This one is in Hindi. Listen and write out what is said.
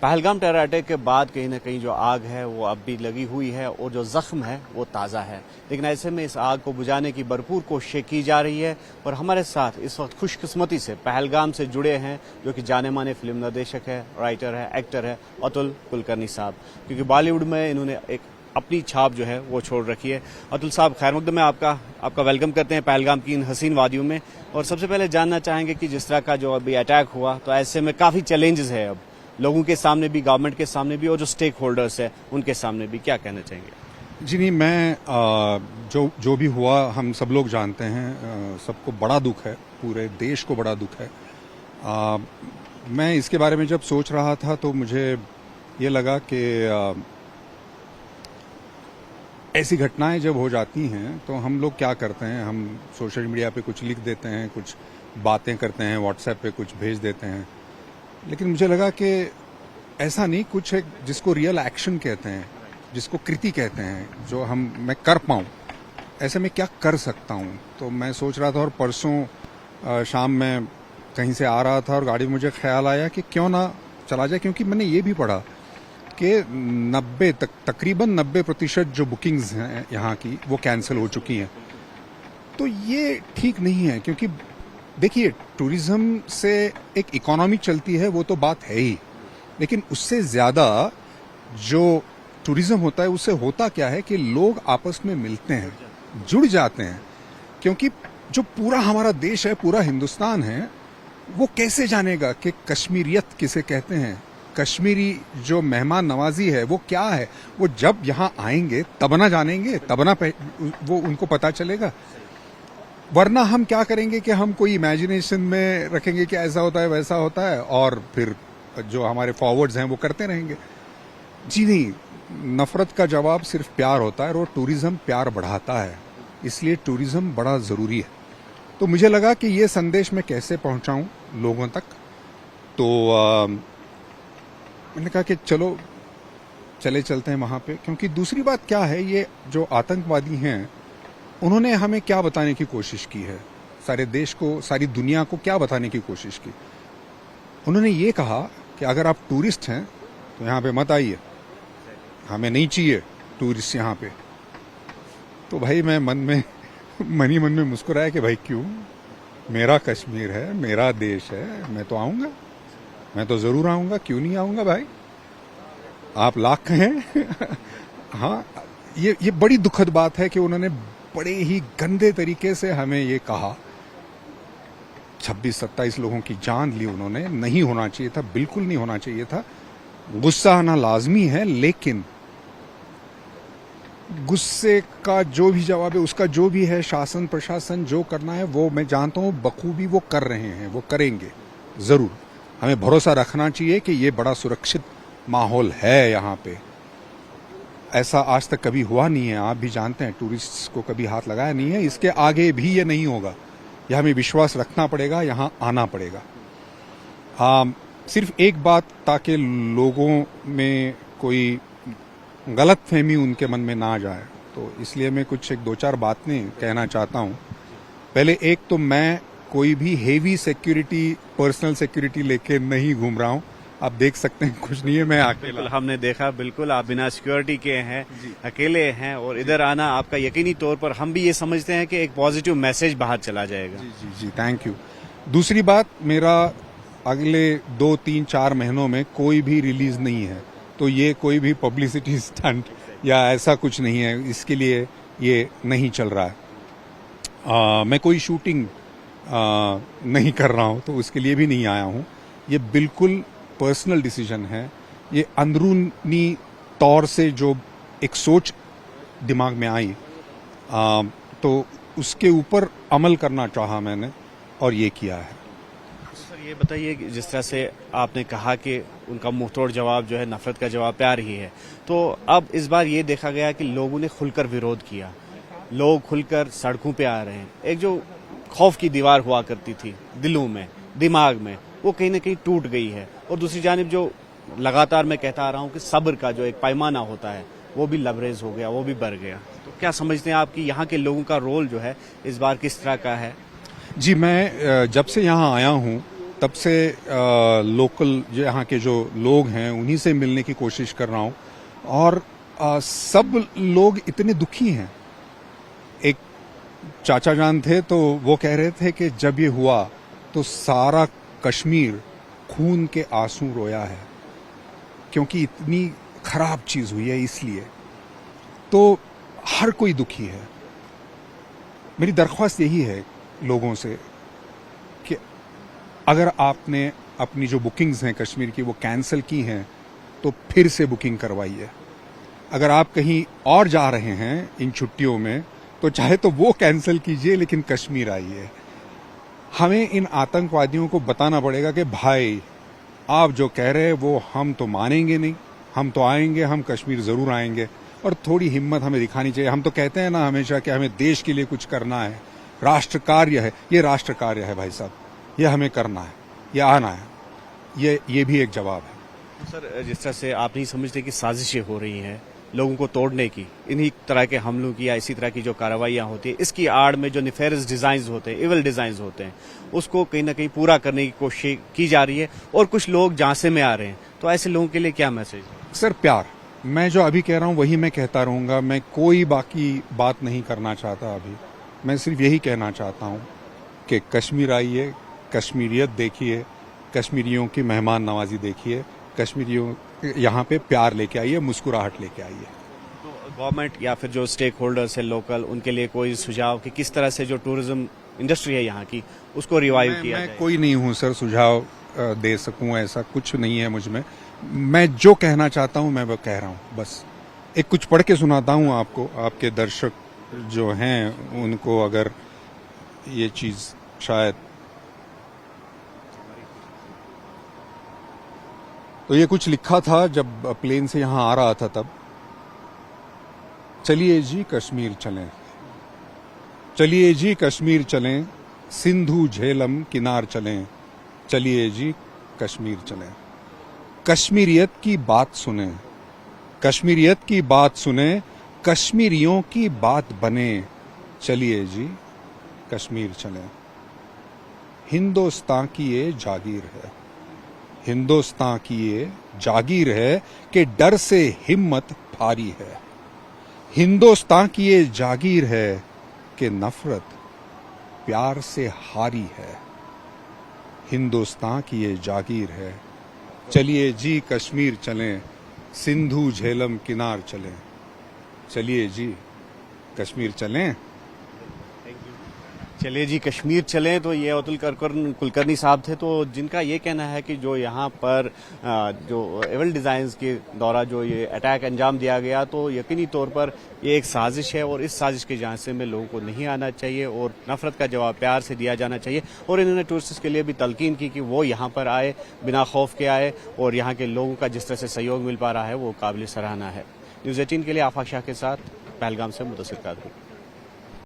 पहलगाम टेरर अटैक के बाद कहीं ना कहीं जो आग है वो अब भी लगी हुई है और जो जख्म है वो ताज़ा है। लेकिन ऐसे में इस आग को बुझाने की भरपूर कोशिशें की जा रही है और हमारे साथ इस वक्त खुशकिस्मती से पहलगाम से जुड़े हैं जो कि जाने माने फिल्म निर्देशक है, राइटर है, एक्टर है, अतुल कुलकर्णी साहब। क्योंकि बॉलीवुड में इन्होंने एक अपनी छाप जो है वो छोड़ रखी है। अतुल साहब, खैर मकदम में आपका वेलकम करते हैं पहलगाम की इन हसीन वादियों में। और सबसे पहले जानना चाहेंगे कि जिस तरह का जो अभी अटैक हुआ तो ऐसे में काफ़ी चैलेंजेस है अब लोगों के सामने भी, गवर्नमेंट के सामने भी और जो स्टेक होल्डर्स है उनके सामने भी, क्या कहना चाहेंगे? जी नहीं, मैं जो भी हुआ हम सब लोग जानते हैं, सबको बड़ा दुख है, पूरे देश को बड़ा दुख है। मैं इसके बारे में जब सोच रहा था तो मुझे ये लगा कि ऐसी घटनाएं जब हो जाती हैं तो हम लोग क्या करते हैं, हम सोशल मीडिया पे कुछ लिख देते हैं, कुछ बातें करते हैं, व्हाट्सएप पे कुछ भेज देते हैं। लेकिन मुझे लगा कि ऐसा नहीं, कुछ एक जिसको रियल एक्शन कहते हैं, जिसको कृति कहते हैं, जो मैं कर पाऊँ, ऐसे में क्या कर सकता हूँ। तो मैं सोच रहा था और परसों शाम में कहीं से आ रहा था और गाड़ी में मुझे ख्याल आया कि क्यों ना चला जाए, क्योंकि मैंने ये भी पढ़ा कि तकरीबन 90% जो बुकिंग्स हैं यहाँ की वो कैंसिल हो चुकी हैं। तो ये ठीक नहीं है, क्योंकि देखिए टूरिज्म से एक इकोनॉमी चलती है, वो तो बात है ही, लेकिन उससे ज़्यादा जो टूरिज्म होता है उससे होता क्या है कि लोग आपस में मिलते हैं, जुड़ जाते हैं। क्योंकि जो पूरा हमारा देश है, पूरा हिंदुस्तान है, वो कैसे जानेगा कि कश्मीरियत किसे कहते हैं, कश्मीरी जो मेहमान नवाजी है वो क्या है। वो जब यहाँ आएंगे तब ना जानेंगे, तब ना वो उनको पता चलेगा। वरना हम क्या करेंगे कि हम कोई इमेजिनेशन में रखेंगे कि ऐसा होता है, वैसा होता है, और फिर जो हमारे फॉरवर्ड्स हैं वो करते रहेंगे। जी नहीं, नफरत का जवाब सिर्फ प्यार होता है और टूरिज्म प्यार बढ़ाता है, इसलिए टूरिज्म बड़ा ज़रूरी है। तो मुझे लगा कि ये संदेश मैं कैसे पहुंचाऊं लोगों तक। तो मैंने कहा कि चलो चलते हैं वहां पे। क्योंकि दूसरी बात क्या है, ये जो आतंकवादी हैं उन्होंने हमें क्या बताने की कोशिश की है, सारे देश को, सारी दुनिया को क्या बताने की कोशिश की। उन्होंने ये कहा कि अगर आप टूरिस्ट हैं तो यहाँ पे मत आइए, हमें नहीं चाहिए टूरिस्ट यहाँ पे। तो भाई मैं मन ही मन में मुस्कुराया कि भाई क्यों, मेरा कश्मीर है, मेरा देश है, मैं तो आऊँगा, मैं तो ज़रूर आऊँगा, क्यों नहीं आऊँगा भाई, आप लाख हैं। हाँ, ये बड़ी दुखद बात है कि उन्होंने बड़े ही गंदे तरीके से हमें ये कहा। 26-27 लोगों की जान ली उन्होंने, नहीं होना चाहिए था, बिल्कुल नहीं होना चाहिए था। गुस्सा आना लाजमी है, लेकिन गुस्से का जो भी जवाब है, उसका जो भी है, शासन प्रशासन जो करना है वो मैं जानता हूँ बखूबी वो कर रहे हैं, वो करेंगे ज़रूर। हमें भरोसा रखना चाहिए कि ये बड़ा सुरक्षित माहौल है यहाँ पे। ऐसा आज तक कभी हुआ नहीं है, आप भी जानते हैं, टूरिस्ट को कभी हाथ लगाया नहीं है, इसके आगे भी ये नहीं होगा। यह हमें विश्वास रखना पड़ेगा, यहाँ आना पड़ेगा। सिर्फ एक बात, ताकि लोगों में कोई गलत फहमी उनके मन में ना जाए, तो इसलिए मैं कुछ 1-2-4 बातें कहना चाहता हूँ। पहले एक तो मैं कोई भी हेवी सिक्योरिटी, पर्सनल सिक्योरिटी लेके नहीं घूम रहा हूँ। आप देख सकते हैं कुछ नहीं है, मैं अकेला। हमने देखा, बिल्कुल आप बिना सिक्योरिटी के हैं, अकेले हैं, और इधर आना आपका यकीनी तौर पर हम भी ये समझते हैं कि एक पॉजिटिव मैसेज बाहर चला जाएगा। जी, थैंक यू। दूसरी बात, मेरा अगले 2-3-4 महीनों में कोई भी रिलीज नहीं है, तो ये कोई भी पब्लिसिटी स्टंट या ऐसा कुछ नहीं है, इसके लिए ये नहीं चल रहा है। मैं कोई शूटिंग नहीं कर रहा हूँ, तो उसके लिए भी नहीं आया हूँ। ये बिल्कुल पर्सनल डिसीजन है, ये अंदरूनी तौर से जो एक सोच दिमाग में आई, तो उसके ऊपर अमल करना चाहा मैंने और ये किया है। सर ये बताइए कि जिस तरह से आपने कहा कि उनका मुंहतोड़ जवाब जो है, नफरत का जवाब प्यार ही है, तो अब इस बार ये देखा गया कि लोगों ने खुलकर विरोध किया, लोग खुलकर सड़कों पे आ रहे हैं। एक जो खौफ की दीवार हुआ करती थी दिलों में, दिमाग में, वो कहीं ना कहीं टूट गई है। और दूसरी जानिब जो लगातार मैं कहता आ रहा हूँ कि सब्र का जो एक पैमाना होता है वो भी लबरेज हो गया, वो भी बढ़ गया। तो क्या समझते हैं आप कि यहाँ के लोगों का रोल जो है इस बार किस तरह का है? जी, मैं जब से यहाँ आया हूँ तब से लोकल जो यहाँ के जो लोग हैं उन्हीं से मिलने की कोशिश कर रहा हूँ और सब लोग इतने दुखी हैं। एक चाचा जान थे तो वो कह रहे थे कि जब ये हुआ तो सारा कश्मीर खून के आंसू रोया है, क्योंकि इतनी खराब चीज हुई है इसलिए। तो हर कोई दुखी है। मेरी दरख्वास्त यही है लोगों से कि अगर आपने अपनी जो बुकिंग्स हैं कश्मीर की वो कैंसिल की हैं तो फिर से बुकिंग करवाइए। अगर आप कहीं और जा रहे हैं इन छुट्टियों में तो चाहे तो वो कैंसिल कीजिए, लेकिन कश्मीर आइए। हमें इन आतंकवादियों को बताना पड़ेगा कि भाई आप जो कह रहे हैं वो हम तो मानेंगे नहीं, हम तो आएंगे, हम कश्मीर जरूर आएंगे। और थोड़ी हिम्मत हमें दिखानी चाहिए। हम तो कहते हैं ना हमेशा कि हमें देश के लिए कुछ करना है, राष्ट्र कार्य है। ये राष्ट्र कार्य है भाई साहब, ये हमें करना है, ये आना है। ये भी एक जवाब है। सर, जिस तरह से आप नहीं समझते कि साजिशें हो रही हैं लोगों को तोड़ने की, इन्हीं तरह के हमलों की या इसी तरह की जो कार्रवाइयां होती है, इसकी आड़ में जो निफेरियस डिजाइन होते हैं, इविल डिजाइन होते हैं, उसको कहीं ना कहीं पूरा करने की कोशिश की जा रही है और कुछ लोग झांसे में आ रहे हैं। तो ऐसे लोगों के लिए क्या मैसेज है? सर, प्यार। मैं जो अभी कह रहा हूं वही मैं कहता रहूंगा। मैं कोई बाकी बात नहीं करना चाहता अभी। मैं सिर्फ यही कहना चाहता हूं कि कश्मीर आइए, कश्मीरियत देखिए, कश्मीरियों की मेहमान नवाजी देखिए, कश्मीरियों यहाँ पे प्यार लेके आइए, मुस्कुराहट लेके आइए। तो गवर्नमेंट या फिर जो स्टेक होल्डर्स है लोकल, उनके लिए कोई सुझाव कि किस तरह से जो टूरिज्म इंडस्ट्री है यहाँ की उसको रिवाइव किया जाए? मैं कोई नहीं हूँ सर सुझाव दे सकूं, ऐसा कुछ नहीं है मुझ में। मैं जो कहना चाहता हूं मैं वो कह रहा हूं। बस एक कुछ पढ़ के सुनाता हूं आपको, आपके दर्शक जो हैं उनको अगर ये चीज शायद। तो ये कुछ लिखा था जब प्लेन से यहां आ रहा था तब। चलिए जी कश्मीर चलें, चलिए जी कश्मीर चलें, सिंधु झेलम किनार चलें, चलिए जी कश्मीर चलें। कश्मीरियत की बात सुने, कश्मीरियत की बात सुने, कश्मीरियों की बात बने, चलिए जी कश्मीर चलें। हिंदुस्तान की ये जागीर है, हिंदुस्तान की ये जागीर है कि डर से हिम्मत भारी है। हिंदुस्तान की ये जागीर है कि नफरत प्यार से हारी है। हिंदुस्तान की ये जागीर है। चलिए जी कश्मीर चलें, सिंधु झेलम किनार चलें, चलिए जी कश्मीर चलें। चलिए जी कश्मीर चलें। तो ये अतुल कुलकर्णी साहब थे, तो जिनका ये कहना है कि जो यहाँ पर जो एविल डिजाइन्स के द्वारा जो ये अटैक अंजाम दिया गया, तो यकीनी तौर पर ये एक साजिश है और इस साजिश के झांसे में लोगों को नहीं आना चाहिए और नफरत का जवाब प्यार से दिया जाना चाहिए। और इन्होंने टूरिस्ट के लिए भी तलकीन की कि वो यहाँ पर आए, बिना खौफ के आए, और यहाँ के लोगों का जिस तरह से सहयोग मिल पा रहा है वो काबिल सराहना है। न्यूज़ 18 के लिए आफाक शाह के साथ पहलगाम से मुदस्सिर कादरी।